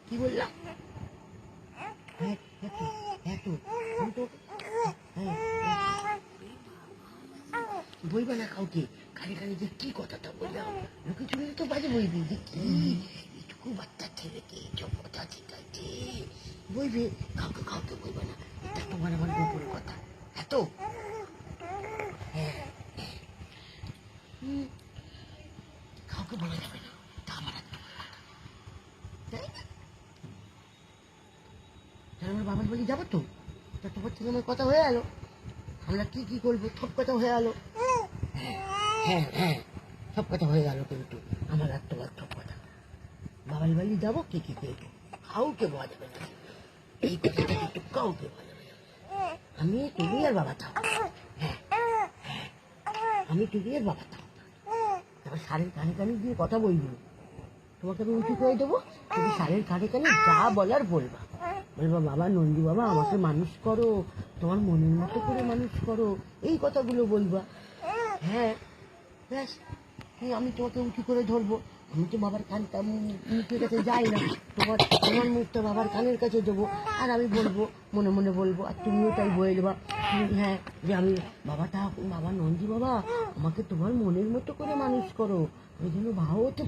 কি বললাম? হ্যাঁ হ্যাঁ তো, হ্যাঁ তো, আমি তো হ্যাঁ বইবা না কাউকে, কানে কানে যে কি কথাটা বললাম, লোকে শুনলে তো বাজে বইবি যে কি এটুকু বাচ্চা ছেলেকে এইসব কথা শিখাইছে। বইবে, কাউকে কাউকে বইবা না, এটা তোমার আমার গোপন কথা। এত হ্যাঁ কাউকে বলা যাবে না, তা আমার একটা তাই না? তাহলে আমার বাবার বাড়ি যাবো তো, তা তোমার থেকে আমার কথা হয়ে গেল, আমরা কি কি করবো সব কথা হয়ে গেল। হ্যাঁ হ্যাঁ সব কথা হয়ে গেল, কিন্তু আমার আর তোমার সব কথা। বাবার বাড়ি যাবো, কি কি করবো কাউকে বলা যাবে না, এই কথাটা কিন্তু কাউকে বলা যাবে না। আমি তুমি আর বাবা থাকবো। হ্যাঁ আমি তুমি আর বাবা থাকবো, তারপর সারের কানে কানে দিয়ে কথা বলবো, তোমাকে আমি উঁচু করে দেবো, তুমি সারের কানে কানে যা বলার বলবা। বলবা বাবা নন্দী বাবা আমাকে মানুষ করো, তোমার মনের মতো করে মানুষ করো, এই কথাগুলো বলবা। হ্যাঁ ব্যাস, আমি তোমাকে উঁচু করে ধরবো, আমি তো বাবার কানটা মুখের কাছে যাই না, তোমার তোমার মুখটা বাবার কানের কাছে দেবো, আর আমি বলবো মনে মনে বলবো, আর তুমিও তাই বলবা। হ্যাঁ যে আমি বাবা নন্দী বাবা আমাকে তোমার মনের মতো করে মানুষ করো, ওই জন্য ভাও হতে